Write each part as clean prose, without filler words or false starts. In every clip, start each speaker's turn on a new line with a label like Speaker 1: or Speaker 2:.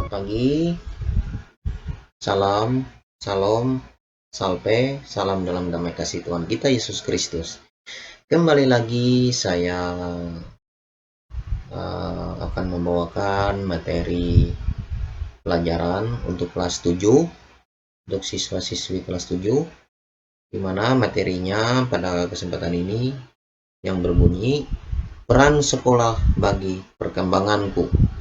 Speaker 1: Selamat pagi, salam, salam, salve, salam dalam damai kasih Tuhan kita Yesus Kristus. Kembali lagi saya akan membawakan materi pelajaran untuk kelas 7, untuk siswa-siswi kelas 7, di mana materinya pada kesempatan ini yang berbunyi peran sekolah bagi perkembanganku.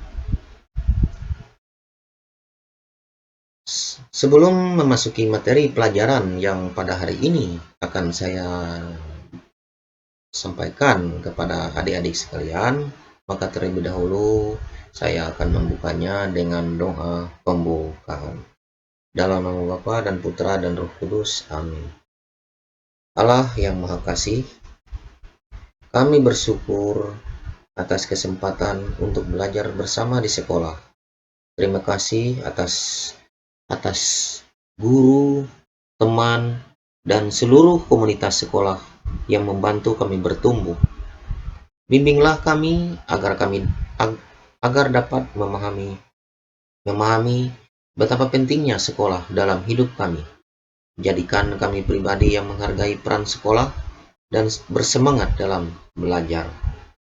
Speaker 1: Sebelum memasuki materi pelajaran yang pada hari ini akan saya sampaikan kepada adik-adik sekalian, maka terlebih dahulu saya akan membukanya dengan doa pembukaan. Dalam nama Bapa dan Putra dan Roh Kudus, amin. Allah yang Maha Kasih, kami bersyukur atas kesempatan untuk belajar bersama di sekolah. Terima kasih atas guru, teman, dan seluruh komunitas sekolah yang membantu kami bertumbuh. Bimbinglah kami agar dapat memahami betapa pentingnya sekolah dalam hidup kami. Jadikan kami pribadi yang menghargai peran sekolah dan bersemangat dalam belajar.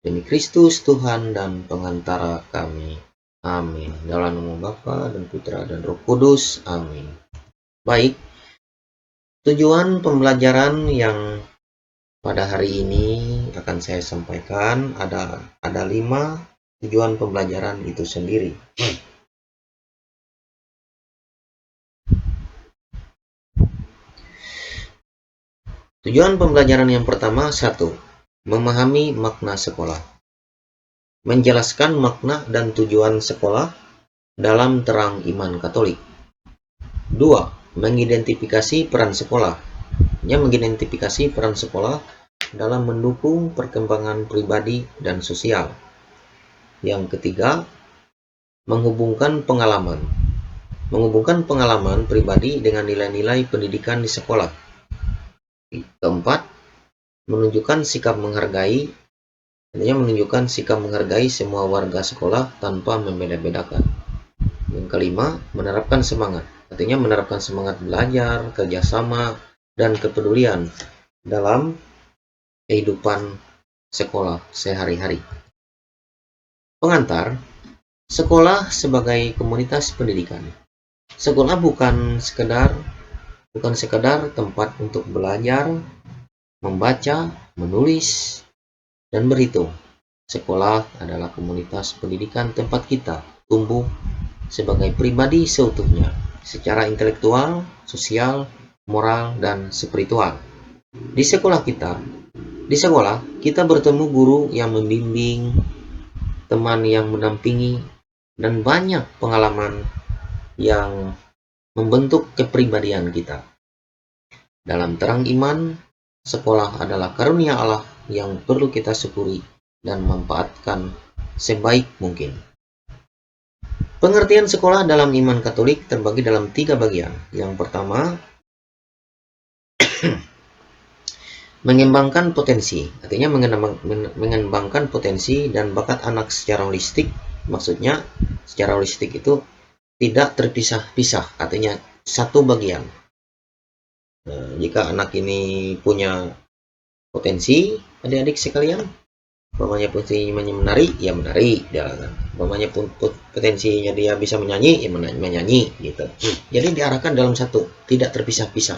Speaker 1: Demi Kristus Tuhan dan pengantara kami. Amin. Dalam nama Bapa dan Putra dan Roh Kudus. Amin. Baik, tujuan pembelajaran yang pada hari ini akan saya sampaikan ada 5 tujuan pembelajaran itu sendiri. Tujuan pembelajaran yang pertama, 1. Memahami makna sekolah. Menjelaskan makna dan tujuan sekolah dalam terang iman Katolik. 2. Mengidentifikasi peran sekolah. Mengidentifikasi peran sekolah dalam mendukung perkembangan pribadi dan sosial. Yang ketiga, menghubungkan pengalaman pribadi dengan nilai-nilai pendidikan di sekolah. Keempat, menunjukkan sikap menghargai semua warga sekolah tanpa membeda-bedakan. Yang kelima, menerapkan semangat belajar, kerjasama, dan kepedulian dalam kehidupan sekolah sehari-hari. Pengantar, sekolah sebagai komunitas pendidikan. Sekolah bukan sekedar tempat untuk belajar, membaca, menulis, dan berhitung. Sekolah adalah komunitas pendidikan tempat kita tumbuh sebagai pribadi seutuhnya, secara intelektual, sosial, moral, dan spiritual. Di sekolah kita bertemu guru yang membimbing, teman yang mendampingi, dan banyak pengalaman yang membentuk kepribadian kita. Dalam terang iman, sekolah adalah karunia Allah yang perlu kita syukuri dan manfaatkan sebaik mungkin. Pengertian sekolah dalam iman Katolik terbagi dalam 3 bagian. Yang pertama, mengembangkan potensi, artinya mengembangkan potensi dan bakat anak secara holistik. Maksudnya secara holistik itu tidak terpisah-pisah, artinya satu bagian. Jika anak ini punya potensi, adik-adik sekalian, umpamanya potensinya menari, ya menari, umpamanya potensinya dia bisa menyanyi, ya menyanyi, gitu. Jadi diarahkan dalam satu, tidak terpisah-pisah,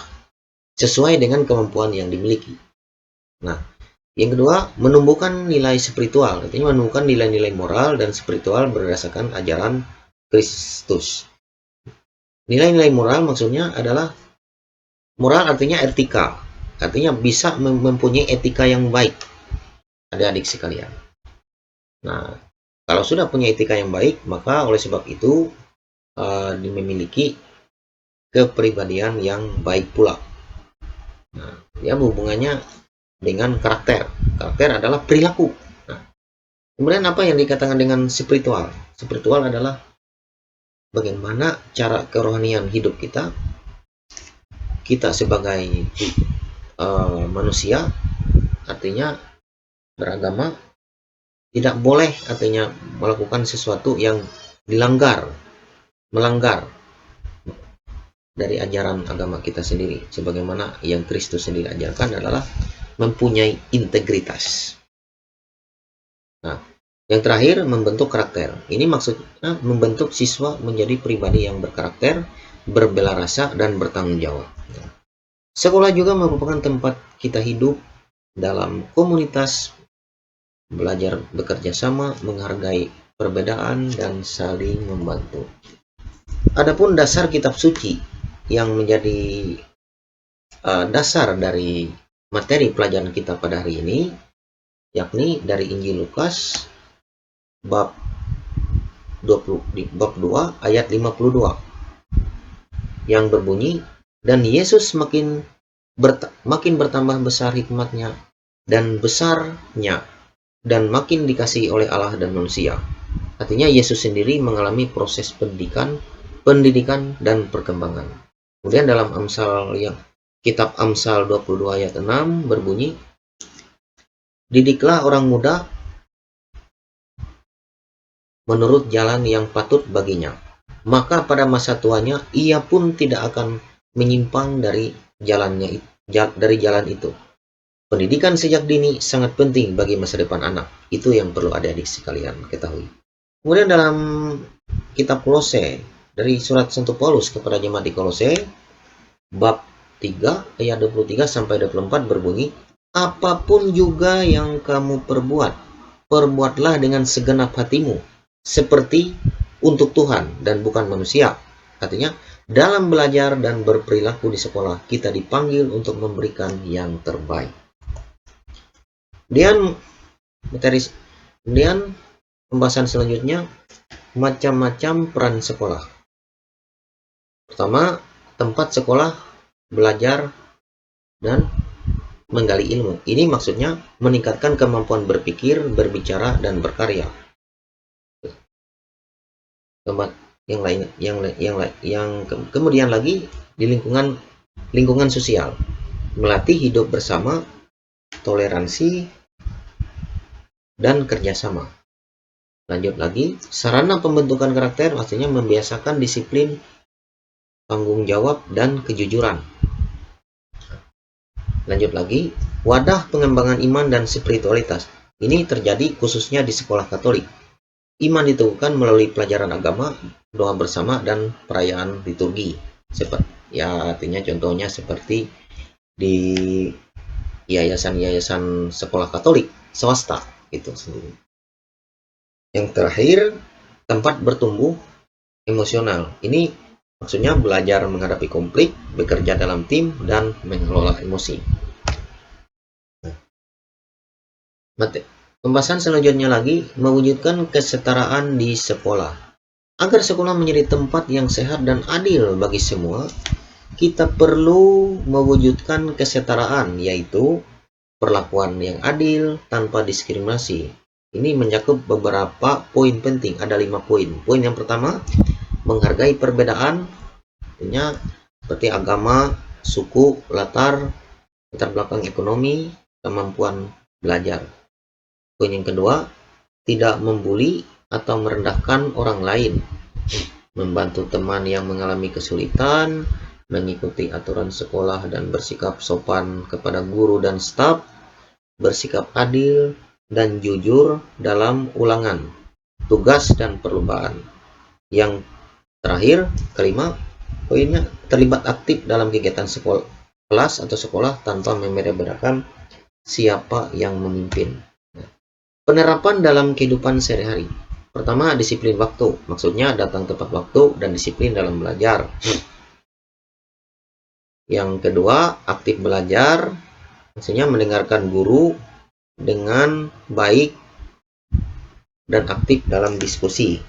Speaker 1: sesuai dengan kemampuan yang dimiliki. Nah, yang kedua, menumbuhkan nilai spiritual, artinya menumbuhkan nilai-nilai moral dan spiritual berdasarkan ajaran Kristus. Nilai-nilai moral maksudnya adalah moral, artinya etika, artinya bisa mempunyai etika yang baik, adik-adik sekalian. Nah, kalau sudah punya etika yang baik, maka oleh sebab itu memiliki kepribadian yang baik pula. Nah, ya hubungannya dengan karakter. Karakter adalah perilaku. Nah, kemudian apa yang dikatakan dengan spiritual? Spiritual adalah bagaimana cara kerohanian hidup kita sebagai manusia, artinya beragama, tidak boleh artinya melakukan sesuatu yang dilanggar melanggar dari ajaran agama kita sendiri, sebagaimana yang Kristus sendiri ajarkan adalah mempunyai integritas. Nah, yang terakhir membentuk karakter. Ini maksudnya membentuk siswa menjadi pribadi yang berkarakter, berbela rasa, dan bertanggung jawab. Sekolah juga merupakan tempat kita hidup dalam komunitas, belajar bekerja sama, menghargai perbedaan, dan saling membantu. Adapun dasar kitab suci yang menjadi dasar dari materi pelajaran kita pada hari ini, yakni dari Injil Lukas bab 2 ayat 52 yang berbunyi, dan Yesus makin bertambah besar hikmatnya dan besarnya dan makin dikasihi oleh Allah dan manusia. Artinya Yesus sendiri mengalami proses pendidikan dan perkembangan. Kemudian dalam kitab Amsal 22 ayat 6 berbunyi, didiklah orang muda menurut jalan yang patut baginya, maka pada masa tuanya ia pun tidak akan menyimpang dari jalan itu. Pendidikan sejak dini sangat penting bagi masa depan anak. Itu yang perlu adik-adik sekalian ketahui. Kemudian dalam kitab Kolose, dari surat Santo Paulus kepada jemaat di Kolose, bab 3 ayat 23 sampai 24 berbunyi, apapun juga yang kamu perbuatlah dengan segenap hatimu, seperti untuk Tuhan dan bukan manusia. Artinya, dalam belajar dan berperilaku di sekolah, kita dipanggil untuk memberikan yang terbaik. Kemudian pembahasan selanjutnya, macam-macam peran sekolah. Pertama, tempat sekolah belajar dan menggali ilmu. Ini maksudnya meningkatkan kemampuan berpikir, berbicara, dan berkarya. Kemudian lagi di lingkungan sosial, melatih hidup bersama, toleransi, dan kerjasama. Lanjut lagi, sarana pembentukan karakter maksudnya membiasakan disiplin, tanggung jawab, dan kejujuran. Lanjut lagi, wadah pengembangan iman dan spiritualitas. Ini terjadi khususnya di sekolah Katolik. Iman diteguhkan melalui pelajaran agama, doa bersama, dan perayaan liturgi. Artinya contohnya seperti di yayasan sekolah Katolik swasta itu sendiri. Yang terakhir, tempat bertumbuh emosional. Ini maksudnya belajar menghadapi konflik, bekerja dalam tim, dan mengelola emosi. Pembahasan selanjutnya lagi, mewujudkan kesetaraan di sekolah. Agar sekolah menjadi tempat yang sehat dan adil bagi semua, kita perlu mewujudkan kesetaraan, yaitu perlakuan yang adil tanpa diskriminasi. Ini mencakup beberapa poin penting, ada 5 poin. Poin yang pertama, menghargai perbedaan, seperti agama, suku, latar belakang ekonomi, kemampuan belajar. Poin yang kedua, tidak membuli atau merendahkan orang lain, membantu teman yang mengalami kesulitan, mengikuti aturan sekolah dan bersikap sopan kepada guru dan staf, bersikap adil dan jujur dalam ulangan, tugas, dan perlombaan. Yang terakhir, kelima, poinnya terlibat aktif dalam kegiatan kelas atau sekolah tanpa membedakan siapa yang memimpin. Penerapan dalam kehidupan sehari-hari. Pertama, disiplin waktu. Maksudnya datang tepat waktu dan disiplin dalam belajar. Yang kedua, aktif belajar. Maksudnya mendengarkan guru dengan baik dan aktif dalam diskusi.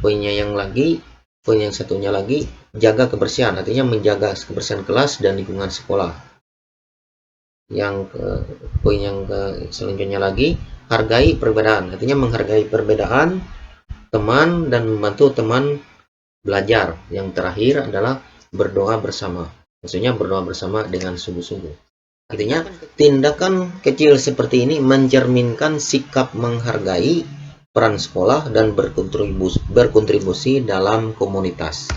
Speaker 1: Poin yang satunya lagi, jaga kebersihan. Artinya menjaga kebersihan kelas dan lingkungan sekolah. Poin yang selanjutnya lagi, hargai perbedaan. Artinya menghargai perbedaan teman dan membantu teman belajar. Yang terakhir adalah berdoa bersama. Maksudnya berdoa bersama dengan sungguh-sungguh. Artinya tindakan kecil seperti ini mencerminkan sikap menghargai peran sekolah dan berkontribusi dalam komunitas.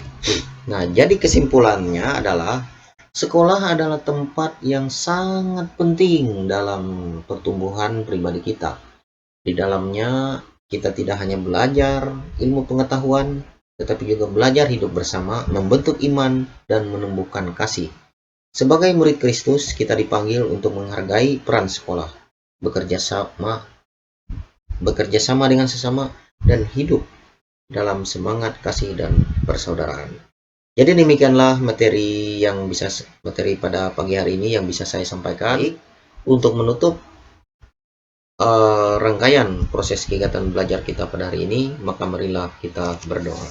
Speaker 1: Nah, jadi kesimpulannya adalah sekolah adalah tempat yang sangat penting dalam pertumbuhan pribadi kita. Di dalamnya kita tidak hanya belajar ilmu pengetahuan, tetapi juga belajar hidup bersama, membentuk iman, dan menumbuhkan kasih. Sebagai murid Kristus, kita dipanggil untuk menghargai peran sekolah, bekerja sama dengan sesama, dan hidup dalam semangat kasih dan persaudaraan. Jadi demikianlah materi pada pagi hari ini yang bisa saya sampaikan. Untuk menutup rangkaian proses kegiatan belajar kita pada hari ini, maka marilah kita berdoa.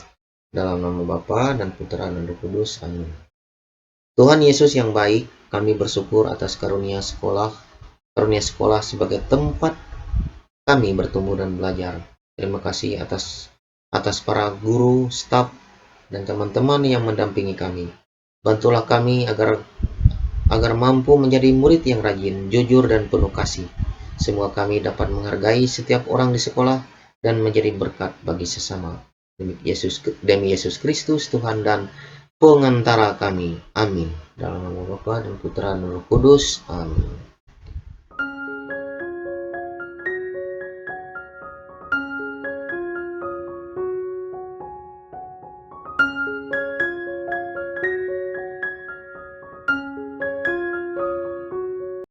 Speaker 1: Dalam nama Bapa dan Putra dan Roh Kudus. Amin. Tuhan Yesus yang baik, kami bersyukur atas karunia sekolah sebagai tempat kami bertumbuh dan belajar. Terima kasih atas para guru, staf, dan teman-teman yang mendampingi kami. Bantulah kami agar mampu menjadi murid yang rajin, jujur, dan penuh kasih. Semua kami dapat menghargai setiap orang di sekolah dan menjadi berkat bagi sesama. Demi Yesus Kristus, Tuhan dan pengantara kami. Amin. Dalam nama Bapa dan Putra dan Roh Kudus. Amin.